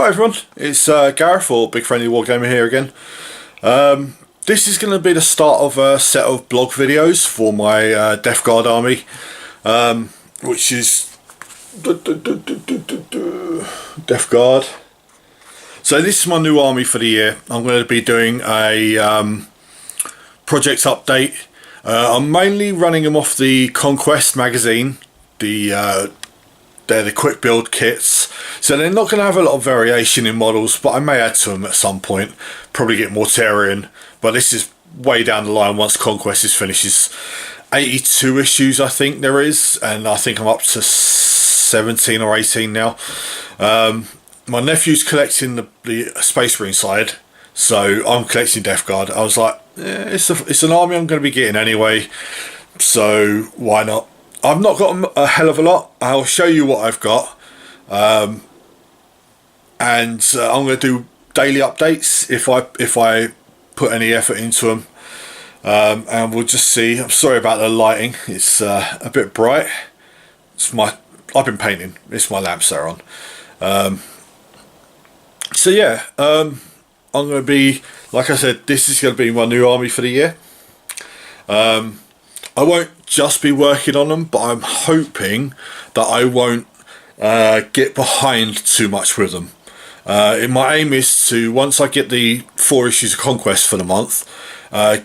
Hi everyone, it's Gareth or Big Friendly Wargamer here again. This is going to be the start of a set of blog videos for my Death Guard army, which is Death Guard. So this is my new army for the year. I'm going to be doing a project update. I'm mainly running them off the Conquest magazine. They're the quick build kits, so they're not going to have a lot of variation in models, but I may add to them at some point, probably get Mortarion, but this is way down the line once Conquest finishes. 82 issues I think there is, and I think I'm up to 17 or 18 now. My nephew's collecting the Space Marine side, so I'm collecting Death Guard. I was like, it's an army I'm going to be getting anyway, so why not? I've not got a hell of a lot. I'll show you what I've got, and I'm going to do daily updates if I put any effort into them, and we'll just see. I'm sorry about the lighting; it's a bit bright. I've been painting. It's my lamps that are on. So yeah, I'm going to be, like I said, this is going to be my new army for the year. I won't just be working on them, but I'm hoping that I won't get behind too much with them. My aim is to, once I get the 4 issues of Conquest for the month,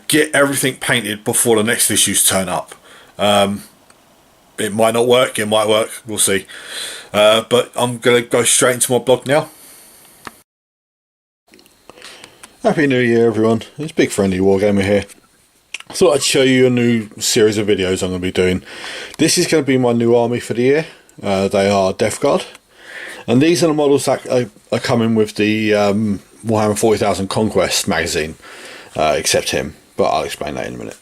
get everything painted before the next issues turn up. It might not work, it might work, we'll see. But I'm going to go straight into my blog now. Happy New Year everyone, it's Big Friendly Wargamer here. I thought I'd show you a new series of videos I'm going to be doing. This is going to be my new army for the year. They are Death Guard. And these are the models that are coming with the Warhammer 40,000 Conquest magazine. Except him, but I'll explain that in a minute.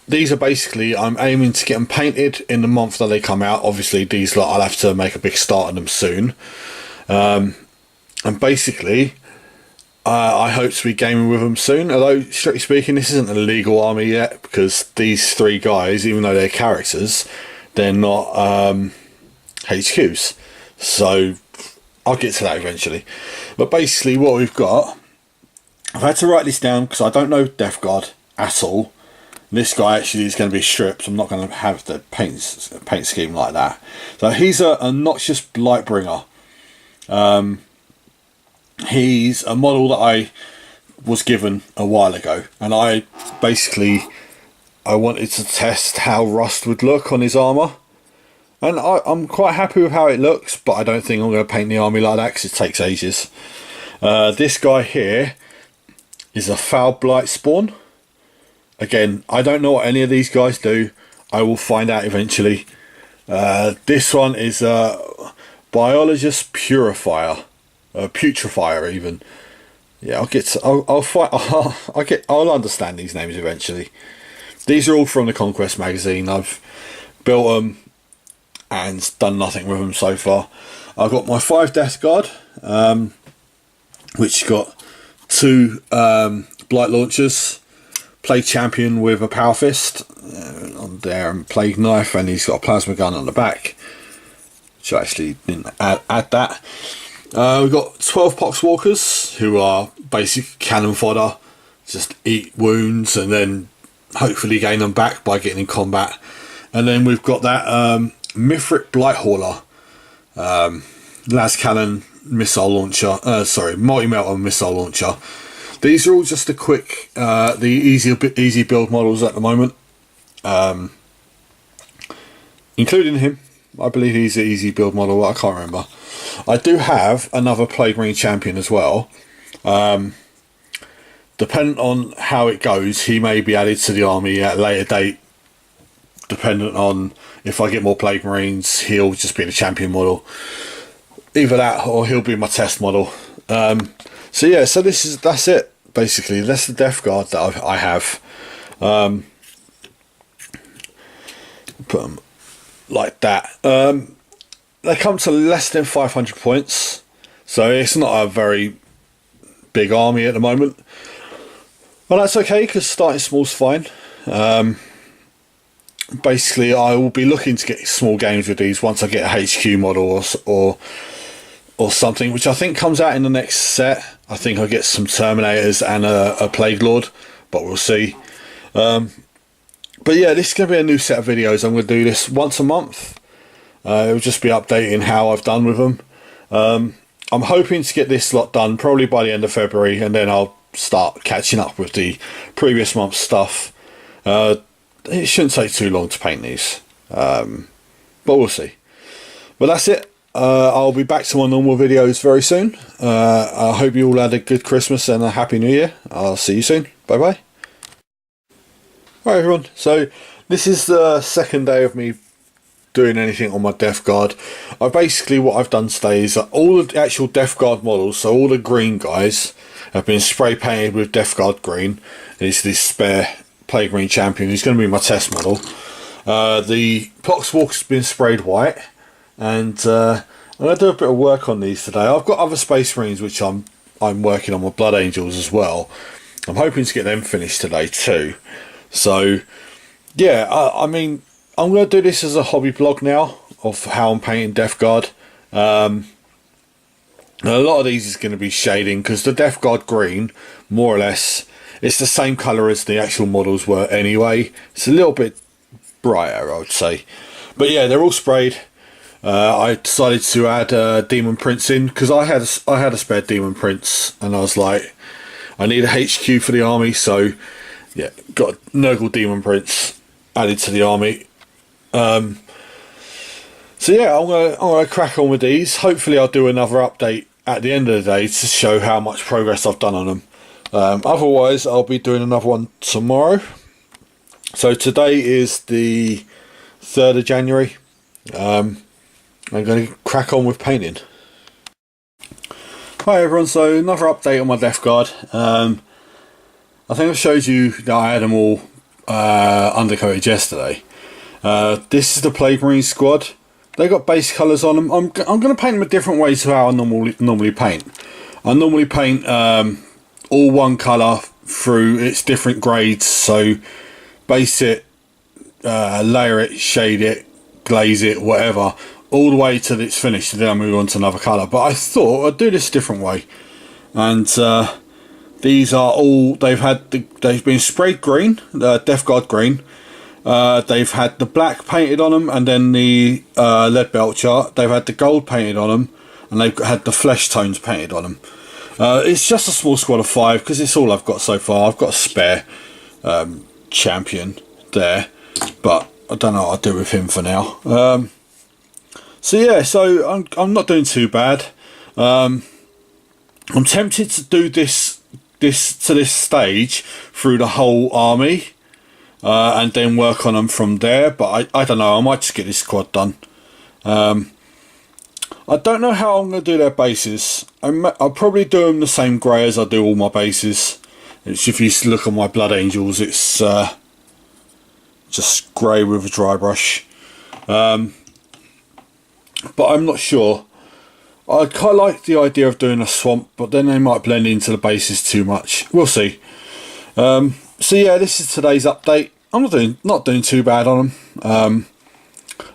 These are basically, I'm aiming to get them painted in the month that they come out. Obviously these lot, I'll have to make a big start on them soon. And basically, I hope to be gaming with them soon, although strictly speaking this isn't a legal army yet, because these 3 guys, even though they're characters, they're not HQs, so I'll get to that eventually. But basically what we've got, I've had to write this down because I don't know Death Guard at all. This guy actually is going to be stripped. I'm not going to have the paint scheme like that. So he's a Noxious Blightbringer. He's a model that I was given a while ago, and I wanted to test how rust would look on his armour, and I'm quite happy with how it looks, but I don't think I'm going to paint the army like that because it takes ages. This guy here is a Foul Blight Spawn. Again, I don't know what any of these guys do. I will find out eventually. This one is a Biologist Purifier. Putrefier even. Yeah, I'll understand these names eventually. These are all from the Conquest magazine. I've built them and done nothing with them so far. I've got my 5 Death Guard, which got 2 Blight Launchers, Plague Champion with a Power Fist on there, and Plague Knife, and he's got a Plasma Gun on the back, which I actually didn't add that. We've got 12 Poxwalkers, who are basic cannon fodder, just eat wounds and then hopefully gain them back by getting in combat. And then we've got that Mithril Blighthauler, las cannon missile launcher, multi-melter missile launcher. These are all just the quick, the easy build models at the moment, including him. I believe he's an easy build model, I can't remember. I do have another Plague Marine champion as well. Depending on how it goes, he may be added to the army at a later date. Dependent on if I get more Plague Marines, he'll just be the champion model. Either that or he'll be my test model. So yeah, so that's it basically. That's the Death Guard that I have. Put them like that. They come to less than 500 points, so it's not a very big army at the moment. Well, that's okay because starting small is fine. Basically, I will be looking to get small games with these once I get a HQ model or or something, which I think comes out in the next set. I think I'll get some Terminators and a Plague Lord, but we'll see. But yeah, this is going to be a new set of videos. I'm going to do this once a month. It'll just be updating how I've done with them. I'm hoping to get this lot done probably by the end of February, and then I'll start catching up with the previous month's stuff. It shouldn't take too long to paint these, but we'll see. But that's it. I'll be back to my normal videos very soon. I hope you all had a good Christmas and a Happy New Year. I'll see you soon. Bye bye. Alright everyone, so this is the second day of me doing anything on my Death Guard. What I've done today is all the actual Death Guard models, so all the green guys have been spray painted with Death Guard green. It's this spare Plague Marine Champion. He's going to be my test model. The Poxwalker's been sprayed white, and I'm going to do a bit of work on these today. I've got other Space Marines which I'm working on, my Blood Angels as well. I'm hoping to get them finished today too. So yeah, I mean, I'm going to do this as a hobby blog now of how I'm painting Death Guard. A lot of these is going to be shading, because the Death Guard green, more or less, it's the same colour as the actual models were anyway. It's a little bit brighter, I would say. But yeah, they're all sprayed. I decided to add Demon Prince in, because I had a spare Demon Prince, and I was like, I need a HQ for the army, so yeah, got Nurgle Demon Prince added to the army. So yeah, I'm gonna crack on with these. Hopefully I'll do another update at the end of the day to show how much progress I've done on them. Otherwise I'll be doing another one tomorrow. So today is the 3rd of January. I'm going to crack on with painting. Hi everyone, so another update on my Death Guard. I think I showed you that I had them all undercoated yesterday. This is the Plague Marine squad. They got base colours on them. I'm going to paint them a different way to how I normally paint. I normally paint all one colour through its different grades. So base it, layer it, shade it, glaze it, whatever, all the way till it's finished, and then I move on to another colour. But I thought I'd do this a different way, and these are all, they've been sprayed green, Death Guard green. They've had the black painted on them, and then the lead belcher. They've had the gold painted on them, and they've had the flesh tones painted on them. It's just a small squad of 5, because it's all I've got so far. I've got a spare champion there, but I don't know what I'll do with him for now. So yeah, so I'm not doing too bad. I'm tempted to do this stage through the whole army, and then work on them from there, but I don't know, I might just get this squad done. I don't know how I'm going to do their bases. I'll probably do them the same grey as I do all my bases. If you look at my Blood Angels, it's just grey with a dry brush. But I'm not sure. I quite like the idea of doing a swamp, but then they might blend into the bases too much. We'll see. So yeah, this is today's update. I'm not doing too bad on them. I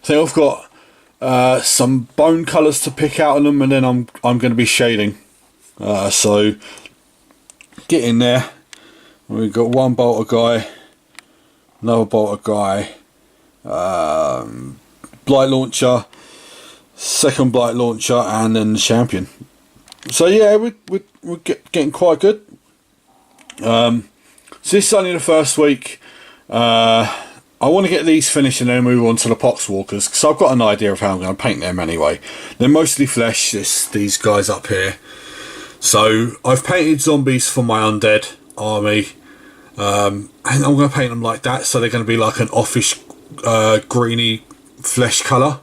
think I've got some bone colours to pick out on them, and then I'm going to be shading. So get in there. We've got one bolter guy, another bolter guy, blight launcher, second blight launcher, and then the champion. So yeah, we're getting quite good. So this is only the first week. I want to get these finished and then move on to the Poxwalkers, because I've got an idea of how I'm going to paint them anyway. They're mostly flesh, these guys up here. So I've painted zombies for my undead army, and I'm going to paint them like that, so they're going to be like an offish greeny flesh colour.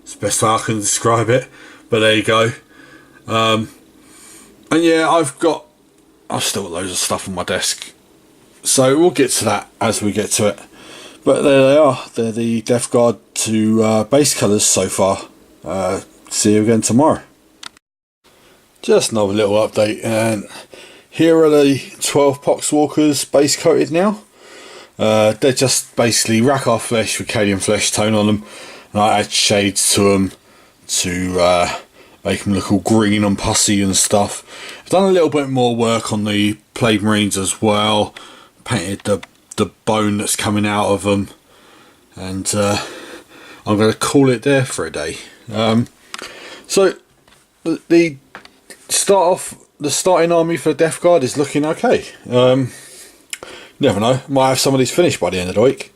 It's the best way I can describe it, but there you go. And yeah, I've still got loads of stuff on my desk, so we'll get to that as we get to it. But there they are. They're the Death Guard to base colours so far. See you again tomorrow. Just another little update, and here are the 12 Poxwalkers base coated now. They're just basically Rakarth flesh with Cadian flesh tone on them, and I add shades to them to make them look all green and pussy and stuff. I've done a little bit more work on the Plague Marines as well. Painted the bone that's coming out of them, and I'm going to call it there for a day. So the starting army for Death Guard is looking okay. Never know, might have some of these finished by the end of the week.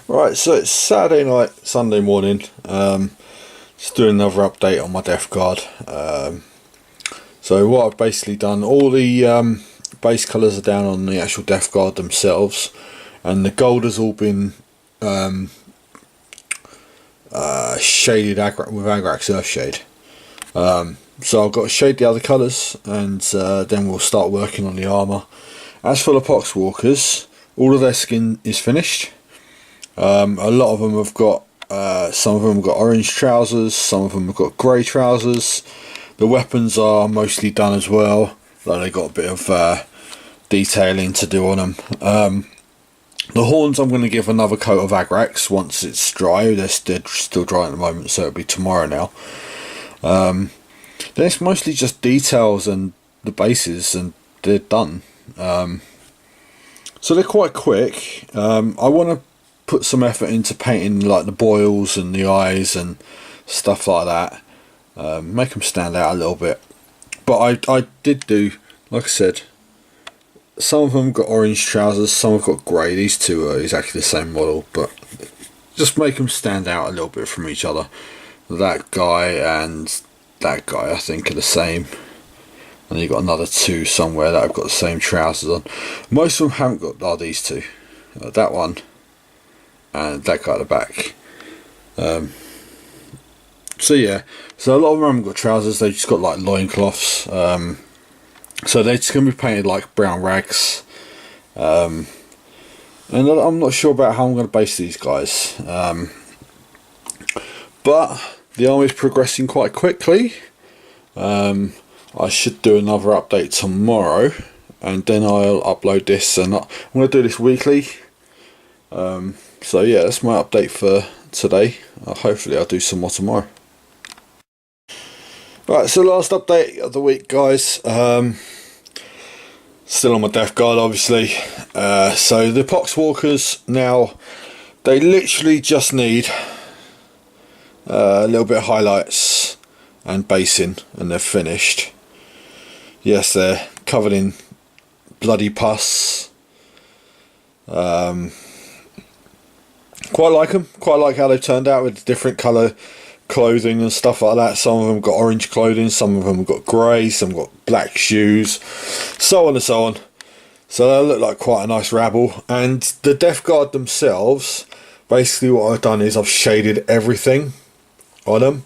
Right, so it's Saturday night, Sunday morning. Just doing another update on my Death Guard. So what I've basically done, all the base colours are down on the actual Death Guard themselves, and the gold has all been shaded with Agrax Earthshade. So I've got to shade the other colours, and then we'll start working on the armour. As for the Poxwalkers, all of their skin is finished. A lot of them have got, some of them have got orange trousers, some of them have got grey trousers. The weapons are mostly done as well, though they got a bit of detailing to do on them. The horns I'm going to give another coat of Agrax once it's dry. They're still dry at the moment, so it'll be tomorrow now. Then it's mostly just details and the bases, and they're done. So they're quite quick. I want to put some effort into painting like the boils and the eyes and stuff like that. Make them stand out a little bit. But I did do, like I said, some of them got orange trousers, some have got grey. These two are exactly the same model, but just make them stand out a little bit from each other. That guy and that guy, I think, are the same. And you've got another two somewhere that have got the same trousers on. Most of them haven't got, these two. That one and that guy at the back. So yeah, so a lot of them haven't got trousers, they just got like loincloths. So they're just going to be painted like brown rags. And I'm not sure about how I'm going to base these guys. But the army is progressing quite quickly. I should do another update tomorrow, and then I'll upload this, and I'm going to do this weekly. So yeah, that's my update for today. Hopefully I'll do some more tomorrow. Right, so last update of the week, guys. Still on my Death Guard, obviously. So the Poxwalkers now, they literally just need a little bit of highlights and basing, and they're finished. Yes, they're covered in bloody pus. Quite like them. Quite like how they've turned out with different colour clothing and stuff like that. Some of them got orange clothing, some of them have got grey, some got black shoes, so on and so on. So they look like quite a nice rabble. And the Death Guard themselves, basically what I've done is I've shaded everything on them.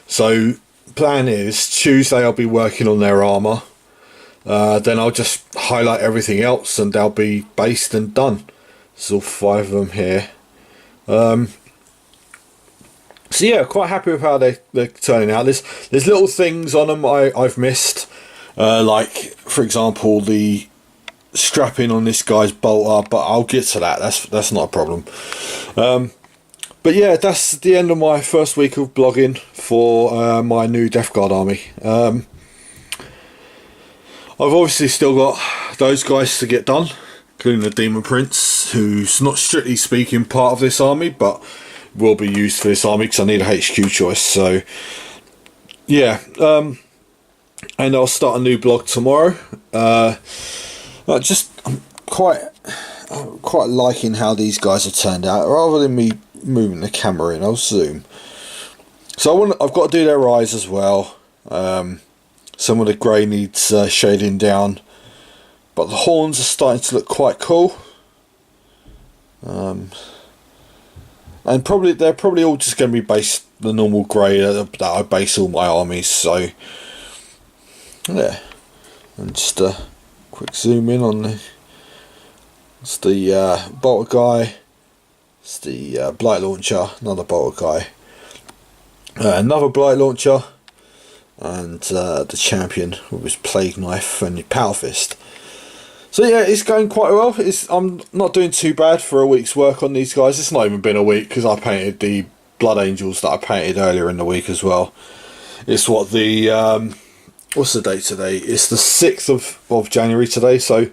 So plan is Tuesday I'll be working on their armour. Then I'll just highlight everything else and they'll be based and done. There's all 5 of them here. So yeah, quite happy with how they're turning out. There's little things on them I've missed. Like, for example, the strapping on this guy's bolter, but I'll get to that. That's not a problem. But yeah, that's the end of my first week of blogging for my new Death Guard army. I've obviously still got those guys to get done, including the Demon Prince, who's not strictly speaking part of this army, but will be used for this army because I need a HQ choice. So yeah, and I'll start a new blog tomorrow. I'm quite liking how these guys have turned out. Rather than me moving the camera in, I'll zoom. So I've got to do their eyes as well. Some of the grey needs shading down, but the horns are starting to look quite cool. And they're probably all just going to be based the normal grey that I base all my armies. So yeah, and just a quick zoom in on it's the bolter guy. It's the blight launcher, another bolter guy, another blight launcher, and the champion with his plague knife and his power fist. So yeah, it's going quite well. I'm not doing too bad for a week's work on these guys. It's not even been a week because I painted the Blood Angels that I painted earlier in the week as well. It's what the what's the date today? It's the 6th of January today, so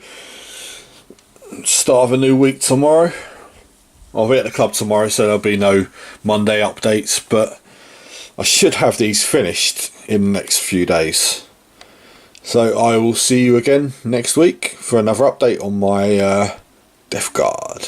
start of a new week tomorrow. I'll be at the club tomorrow, so there'll be no Monday updates, but I should have these finished in the next few days. So I will see you again next week for another update on my Death Guard.